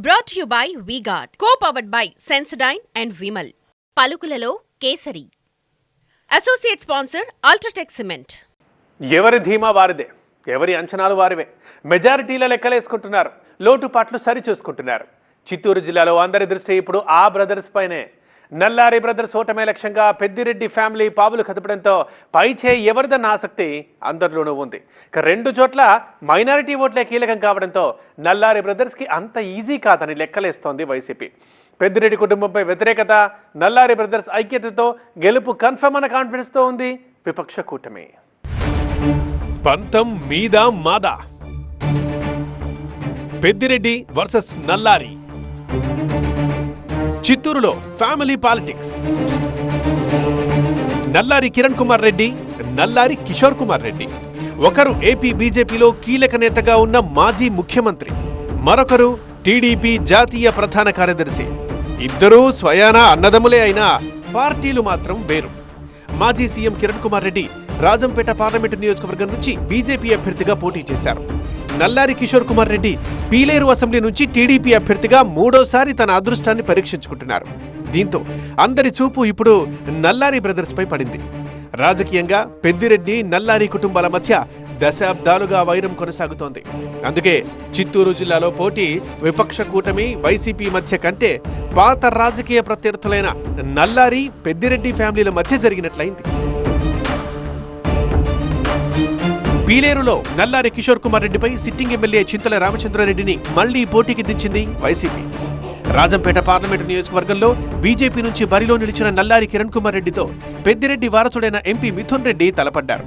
Brought to you by V-Guard, co-powered by Sensodyne and Vimal. పలుకులలో కేసరి. Associate sponsor UltraTech cement. ఎవరి ధీమా వారిదే, ఎవరి అంచనాలు వారివే. మెజారిటీల లెక్కలేసుకుంటున్నారు, లోటుపాట్లు సరిచూసుకుంటున్నారు. చిత్తూరు జిల్లాలో అందరి దృష్టి ఇప్పుడు ఆ బ్రదర్స్ పైనే. నల్లారి బ్రదర్స్ ఓటమే లక్ష్యంగా పెద్దిరెడ్డి ఫ్యామిలీ పావులు కదపడంతో పైచే ఎవరిదన్న ఆసక్తి అందరిలోనూ ఉంది. ఇక రెండు చోట్ల మైనారిటీ ఓట్లే కీలకం కావడంతో నల్లారి బ్రదర్స్కి అంత ఈజీ కాదని లెక్కలేస్తోంది వైసీపీ. పెద్దిరెడ్డి కుటుంబంపై వ్యతిరేకత, నల్లారి బ్రదర్స్ ఐక్యతతో గెలుపు కన్ఫర్మ్ అన్న కాన్ఫిడెన్స్తో ఉంది విపక్ష కూటమి. పంతం మీద మాదా, పెద్దిరెడ్డి వర్సెస్ నల్లారి. చిత్తూరులో ఫ్యామిలీ పాలిటిక్స్. నల్లారి కిరణ్ కుమార్ రెడ్డి, నల్లారి కిషోర్ కుమార్ రెడ్డి. ఒకరు ఏపీ బీజేపీలో కీలక నేతగా ఉన్న మాజీ ముఖ్యమంత్రి, మరొకరు టీడీపీ జాతీయ ప్రధాన కార్యదర్శి. ఇద్దరూ స్వయానా అన్నదమ్ములే అయినా పార్టీలు మాత్రం వేరు. మాజీ సీఎం కిరణ్ కుమార్ రెడ్డి రాజంపేట పార్లమెంటు నియోజకవర్గం నుంచి బీజేపీ అభ్యర్థిగా పోటీ చేశారు. నల్లారి కిషోర్ కుమార్ రెడ్డి పీలేరు అసెంబ్లీ నుంచి టీడీపీ అభ్యర్థిగా మూడోసారి తన అదృష్టాన్ని పరీక్షించుకుంటున్నారు. దీంతో అందరి చూపు ఇప్పుడు నల్లారి బ్రదర్స్ పై పడింది. రాజకీయంగా పెద్దిరెడ్డి, నల్లారి కుటుంబాల మధ్య దశాబ్దాలుగా వైరం కొనసాగుతోంది. అందుకే చిత్తూరు జిల్లాలో పోటీ విపక్ష కూటమి వైసీపీ మధ్య కంటే పాత రాజకీయ ప్రత్యర్థులైన నల్లారి, పెద్దిరెడ్డి ఫ్యామిలీల మధ్య జరిగినట్లయింది. పీలేరులో నల్లారి కిషోర్ కుమార్ రెడ్డిపై సిట్టింగ్ ఎమ్మెల్యే చింతల రామచంద్రారెడ్డిని మళ్లీ పోటీకి దించింది వైసీపీ. రాజంపేట పార్లమెంటు నియోజకవర్గంలో బీజేపీ నుంచి బరిలో నిలిచిన నల్లారి కిరణ్ కుమార్ రెడ్డితో పెద్దిరెడ్డి వారసుడైన ఎంపీ మిథున్ రెడ్డి తలపడ్డారు.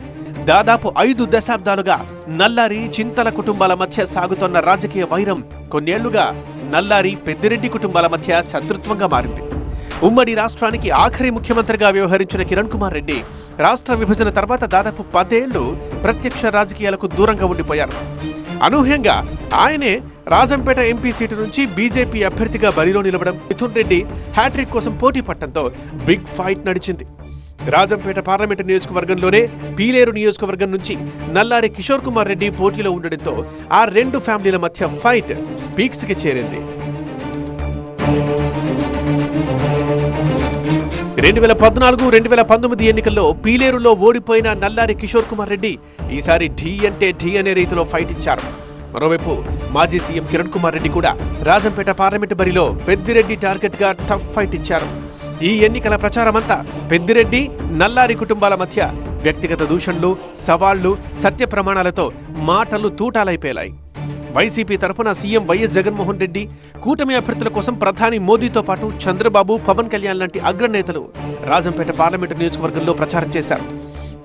దాదాపు 5 దశాబ్దాలుగా నల్లారి, చింతల కుటుంబాల మధ్య సాగుతోన్న రాజకీయ వైరం కొన్నేళ్లుగా నల్లారి, పెద్దిరెడ్డి కుటుంబాల మధ్య శత్రుత్వంగా మారింది. ఉమ్మడి రాష్ట్రానికి ఆఖరి ముఖ్యమంత్రిగా వ్యవహరించిన కిరణ్ కుమార్ రెడ్డి రాష్ట్ర విభజన తర్వాత దాదాపు 10 ఏళ్లు ప్రత్యక్ష రాజకీయాలకు దూరంగా ఉండిపోయారు. అనూహ్యంగా ఆయనే రాజంపేట ఎంపీ సీటు నుంచి బీజేపీ అభ్యర్థిగా బరిలో నిలవడం, మిథున్ రెడ్డి హ్యాట్రిక్ కోసం పోటీ పట్టడంతో బిగ్ ఫైట్ నడిచింది. రాజంపేట పార్లమెంటు నియోజకవర్గంలోనే పీలేరు నియోజకవర్గం నుంచి నల్లారి కిషోర్ కుమార్ రెడ్డి పోటీలో ఉండడంతో ఆ రెండు ఫ్యామిలీల మధ్య ఫైట్ పీక్స్ కి చేరింది. 2014-2019 ఎన్నికల్లో పీలేరులో ఓడిపోయిన నల్లారి కిషోర్ కుమార్ రెడ్డి ఈసారి ఢీ అంటే ఢీ అనే రీతిలో ఫైట్ ఇచ్చారు. మరోవైపు మాజీ సీఎం కిరణ్ కుమార్ రెడ్డి కూడా రాజంపేట పార్లమెంటు బరిలో పెద్దిరెడ్డి టార్గెట్ గా టఫ్ ఫైట్ ఇచ్చారు. ఈ ఎన్నికల ప్రచారమంతా పెద్దిరెడ్డి, నల్లారి కుటుంబాల మధ్య వ్యక్తిగత దూషణలు, సవాళ్లు, సత్య ప్రమాణాలతో మాటలు తూటాలైపోయాయి. వైసీపీ తరఫున సీఎం వైఎస్ జగన్మోహన్ రెడ్డి, కూటమి అభ్యర్థుల కోసం ప్రధాని మోదీతో పాటు చంద్రబాబు, పవన్ కళ్యాణ్ లాంటి అగ్రనేతలు రాజంపేట పార్లమెంటు నియోజకవర్గంలో ప్రచారం చేశారు.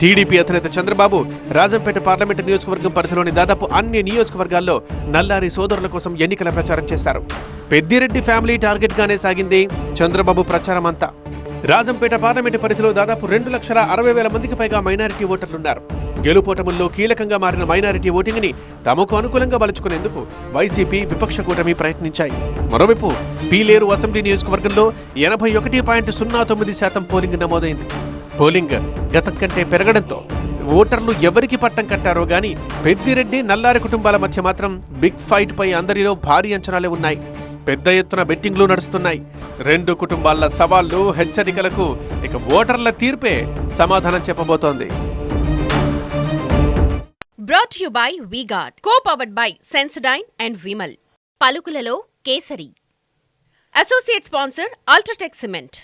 టీడీపీ అధినేత చంద్రబాబు రాజంపేట పార్లమెంటు నియోజకవర్గం పరిధిలోని దాదాపు అన్ని నియోజకవర్గాల్లో నల్లారి సోదరుల కోసం ఎన్నికల ప్రచారం చేశారు. పెద్దిరెడ్డి ఫ్యామిలీ టార్గెట్ గానే సాగింది చంద్రబాబు ప్రచారం అంతా. రాజంపేట పార్లమెంటు పరిధిలో దాదాపు 2,60,000 మందికి పైగా మైనారిటీ ఓటర్లున్నారు. గెలుపోటముల్లో కీలకంగా మారిన మైనారిటీ ఓటింగ్ ని తమకు అనుకూలంగా మలుచుకునేందుకు వైసీపీ, విపక్ష కూటమి ప్రయత్నించాయి. మరోవైపు పీలేరు అసెంబ్లీ నియోజకవర్గంలో 81.09% పోలింగ్ నమోదైంది. పోలింగ్ గతం కంటే పెరగడంతో ఓటర్లు ఎవరికి పట్టం కట్టారో గానీ పెద్దిరెడ్డి, నల్లారి కుటుంబాల మధ్య మాత్రం బిగ్ ఫైట్ పై అందరిలో భారీ అంచనాలే ఉన్నాయి. పెద్ద ఎత్తున బెట్టింగ్లు నడుస్తున్నాయి. రెండు కుటుంబాల సవాళ్లు, హెచ్చరికలకు ఇక ఓటర్ల తీర్పే సమాధానం చెప్పబోతోంది. Brought to you by V-Guard, co-powered by Sensodyne and Vimal. పలుకులలో కేసరి. Associate sponsor UltraTech cement.